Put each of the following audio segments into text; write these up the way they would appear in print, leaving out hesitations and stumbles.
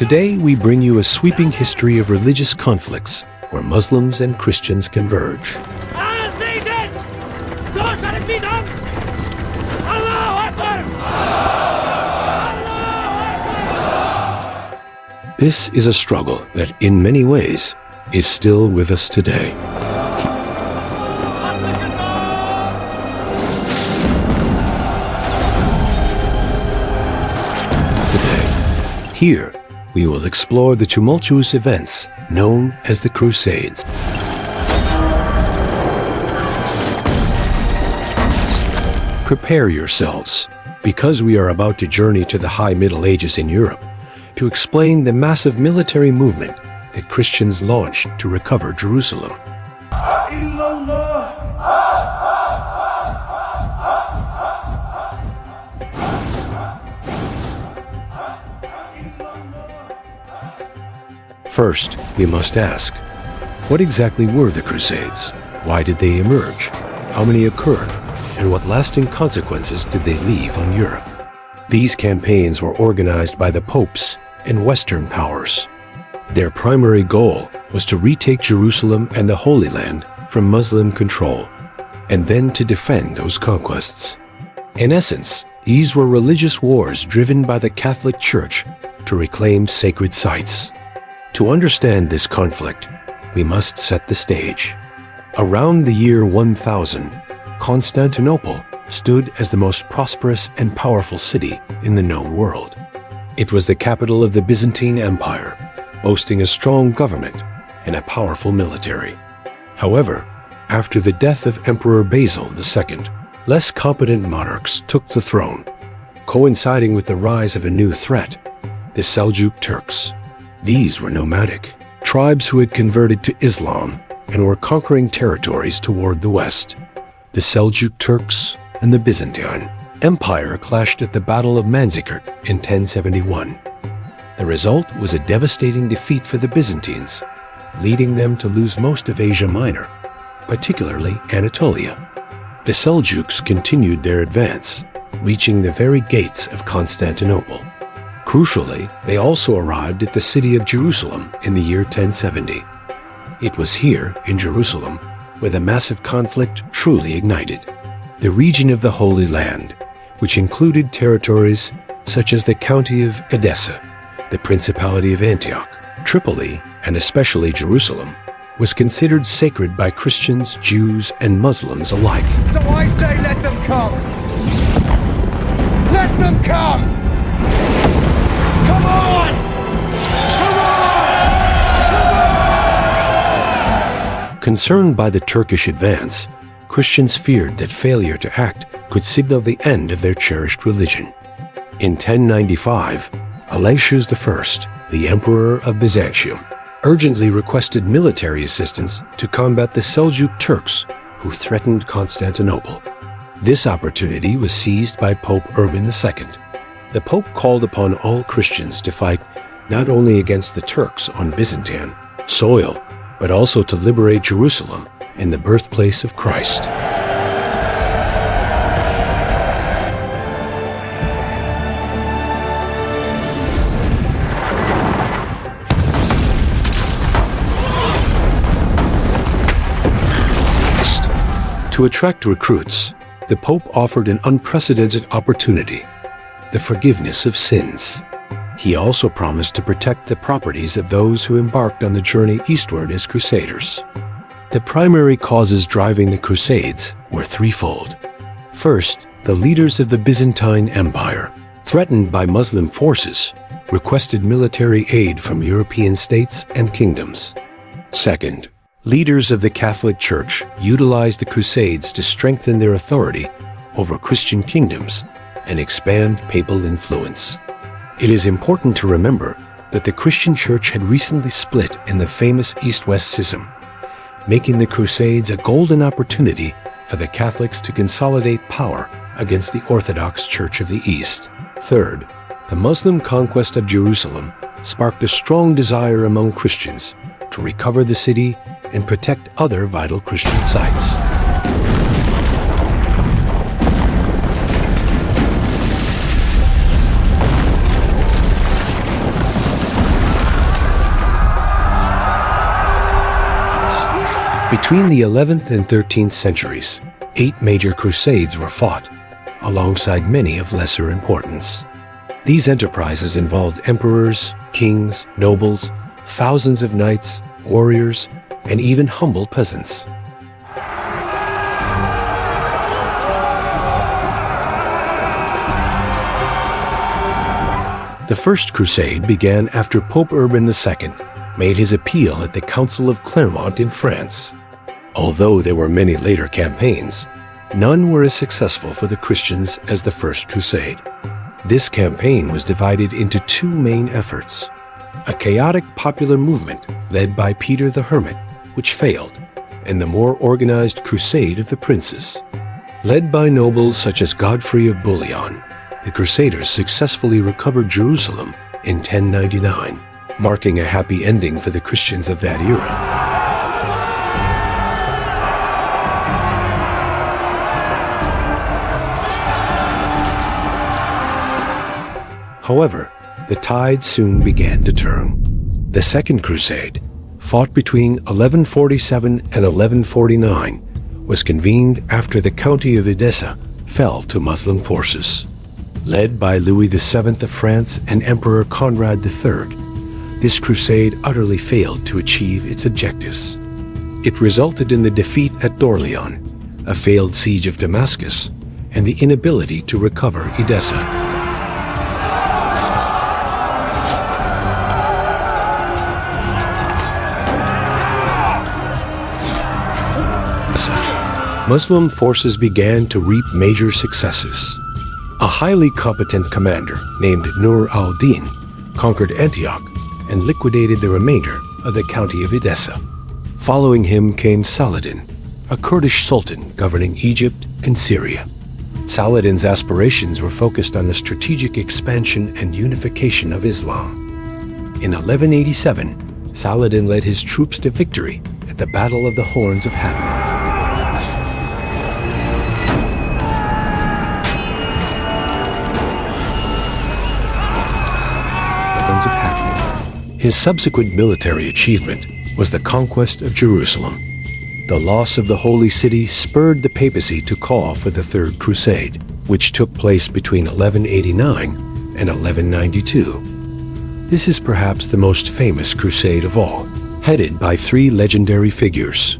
Today, we bring you a sweeping history of religious conflicts where Muslims and Christians converge. As needed! So shall it be done! Allahu Akbar! Allahu Akbar! This is a struggle that, in many ways, is still with us today. Here, we will explore the tumultuous events known as the Crusades. Prepare yourselves, because we are about to journey to the High Middle Ages in Europe to explain the massive military movement that Christians launched to recover Jerusalem. First, we must ask, what exactly were the Crusades? Why did they emerge? How many occurred? And what lasting consequences did they leave on Europe? These campaigns were organized by the popes and Western powers. Their primary goal was to retake Jerusalem and the Holy Land from Muslim control, and then to defend those conquests. In essence, these were religious wars driven by the Catholic Church to reclaim sacred sites. To understand this conflict, we must set the stage. Around the year 1000, Constantinople stood as the most prosperous and powerful city in the known world. It was the capital of the Byzantine Empire, boasting a strong government and a powerful military. However, after the death of Emperor Basil II, less competent monarchs took the throne, coinciding with the rise of a new threat, the Seljuk Turks. These were nomadic tribes who had converted to Islam and were conquering territories toward the west. The Seljuk Turks and the Byzantine Empire clashed at the Battle of Manzikert in 1071. The result was a devastating defeat for the Byzantines, leading them to lose most of Asia Minor, particularly Anatolia. The Seljuks continued their advance, reaching the very gates of Constantinople. Crucially, they also arrived at the city of Jerusalem in the year 1070. It was here, in Jerusalem, where the massive conflict truly ignited. The region of the Holy Land, which included territories such as the county of Edessa, the Principality of Antioch, Tripoli, and especially Jerusalem, was considered sacred by Christians, Jews, and Muslims alike. So I say let them come! Let them come! Come on! Come on! Concerned by the Turkish advance, Christians feared that failure to act could signal the end of their cherished religion. In 1095, Alexius I, the Emperor of Byzantium, urgently requested military assistance to combat the Seljuk Turks who threatened Constantinople. This opportunity was seized by Pope Urban II. The Pope called upon all Christians to fight not only against the Turks on Byzantine soil, but also to liberate Jerusalem and the birthplace of Christ. To attract recruits, the Pope offered an unprecedented opportunity: the forgiveness of sins. He also promised to protect the properties of those who embarked on the journey eastward as crusaders. The primary causes driving the Crusades were threefold. First, the leaders of the Byzantine Empire, threatened by Muslim forces, requested military aid from European states and kingdoms. Second, leaders of the Catholic Church utilized the Crusades to strengthen their authority over Christian kingdoms and expand papal influence. It is important to remember that the Christian Church had recently split in the famous East-West Schism, making the Crusades a golden opportunity for the Catholics to consolidate power against the Orthodox Church of the East. Third, the Muslim conquest of Jerusalem sparked a strong desire among Christians to recover the city and protect other vital Christian sites. Between the 11th and 13th centuries, 8 major crusades were fought, alongside many of lesser importance. These enterprises involved emperors, kings, nobles, thousands of knights, warriors, and even humble peasants. The First Crusade began after Pope Urban II made his appeal at the Council of Clermont in France. Although there were many later campaigns, none were as successful for the Christians as the First Crusade. This campaign was divided into 2 main efforts: a chaotic popular movement led by Peter the Hermit, which failed, and the more organized Crusade of the Princes. Led by nobles such as Godfrey of Bouillon, the Crusaders successfully recovered Jerusalem in 1099, marking a happy ending for the Christians of that era. However, the tide soon began to turn. The Second Crusade, fought between 1147 and 1149, was convened after the county of Edessa fell to Muslim forces. Led by Louis VII of France and Emperor Conrad III, this crusade utterly failed to achieve its objectives. It resulted in the defeat at D'Orléans, a failed siege of Damascus, and the inability to recover Edessa. Muslim forces began to reap major successes. A highly competent commander named Nur al-Din conquered Antioch and liquidated the remainder of the county of Edessa. Following him came Saladin, a Kurdish sultan governing Egypt and Syria. Saladin's aspirations were focused on the strategic expansion and unification of Islam. In 1187, Saladin led his troops to victory at the Battle of the Horns of Hattin. His subsequent military achievement was the conquest of Jerusalem. The loss of the Holy City spurred the papacy to call for the Third Crusade, which took place between 1189 and 1192. This is perhaps the most famous crusade of all, headed by 3 legendary figures.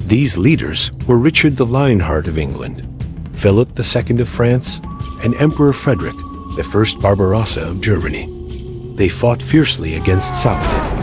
These leaders were Richard the Lionheart of England, Philip II of France, and Emperor Frederick, the First Barbarossa of Germany. They fought fiercely against Saladin.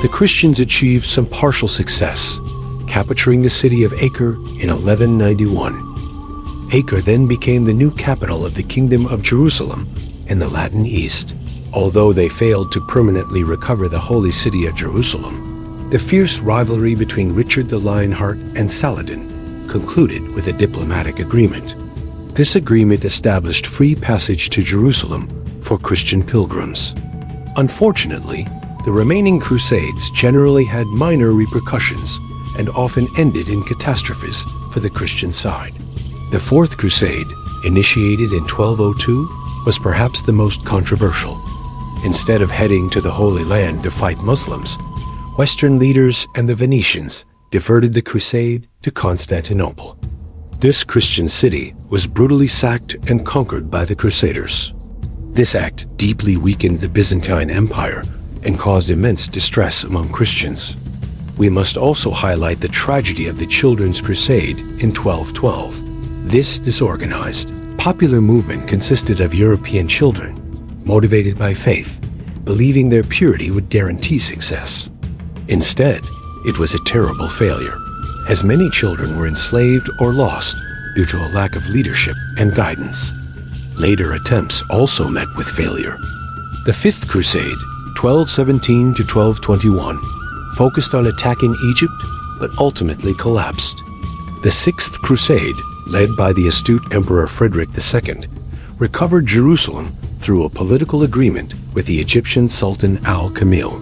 The Christians achieved some partial success, capturing the city of Acre in 1191. Acre then became the new capital of the Kingdom of Jerusalem in the Latin East. Although they failed to permanently recover the Holy City of Jerusalem, the fierce rivalry between Richard the Lionheart and Saladin concluded with a diplomatic agreement. This agreement established free passage to Jerusalem for Christian pilgrims. Unfortunately, the remaining crusades generally had minor repercussions and often ended in catastrophes for the Christian side. The Fourth Crusade, initiated in 1202, was perhaps the most controversial. Instead of heading to the Holy Land to fight Muslims, Western leaders and the Venetians diverted the crusade to Constantinople. This Christian city was brutally sacked and conquered by the Crusaders. This act deeply weakened the Byzantine Empire and caused immense distress among Christians. We must also highlight the tragedy of the Children's Crusade in 1212. This disorganized, popular movement consisted of European children, motivated by faith, believing their purity would guarantee success. Instead, it was a terrible failure, as many children were enslaved or lost due to a lack of leadership and guidance. Later attempts also met with failure. The Fifth Crusade, 1217 to 1221, focused on attacking Egypt, but ultimately collapsed. The Sixth Crusade, led by the astute Emperor Frederick II, recovered Jerusalem through a political agreement with the Egyptian Sultan Al-Kamil.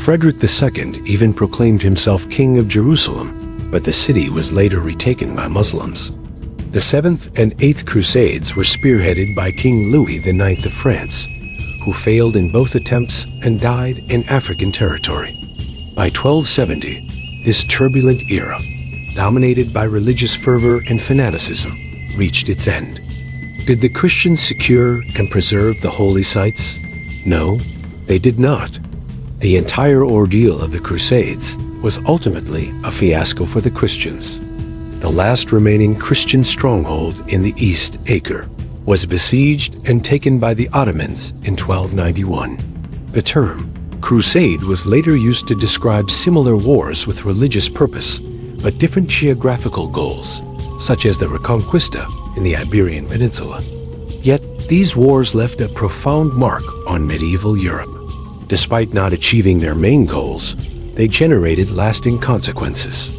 Frederick II even proclaimed himself King of Jerusalem, but the city was later retaken by Muslims. The Seventh and Eighth Crusades were spearheaded by King Louis IX of France, who failed in both attempts and died in African territory. By 1270, this turbulent era, dominated by religious fervor and fanaticism, reached its end. Did the Christians secure and preserve the holy sites? No, they did not. The entire ordeal of the Crusades was ultimately a fiasco for the Christians. The last remaining Christian stronghold in the East, Acre, was besieged and taken by the Ottomans in 1291. The term crusade was later used to describe similar wars with religious purpose, but different geographical goals, such as the Reconquista in the Iberian Peninsula. Yet, these wars left a profound mark on medieval Europe. Despite not achieving their main goals, they generated lasting consequences.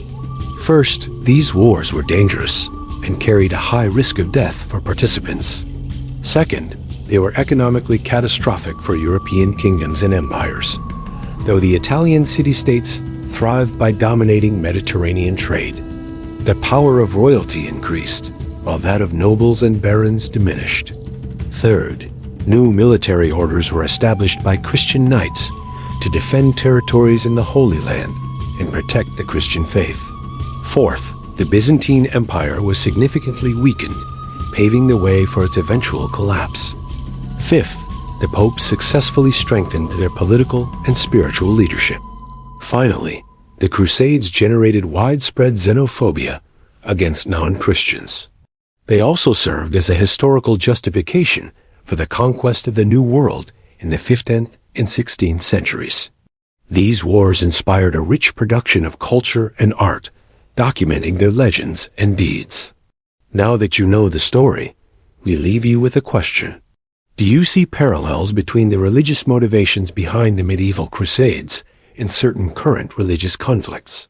First, these wars were dangerous and carried a high risk of death for participants. Second, they were economically catastrophic for European kingdoms and empires. Though the Italian city-states thrived by dominating Mediterranean trade, the power of royalty increased, while that of nobles and barons diminished. Third, new military orders were established by Christian knights to defend territories in the Holy Land and protect the Christian faith. Fourth, the Byzantine Empire was significantly weakened, paving the way for its eventual collapse. Fifth, the popes successfully strengthened their political and spiritual leadership. Finally, the Crusades generated widespread xenophobia against non-Christians. They also served as a historical justification for the conquest of the New World in the 15th and 16th centuries. These wars inspired a rich production of culture and art, documenting their legends and deeds. Now that you know the story, we leave you with a question. Do you see parallels between the religious motivations behind the medieval Crusades and certain current religious conflicts?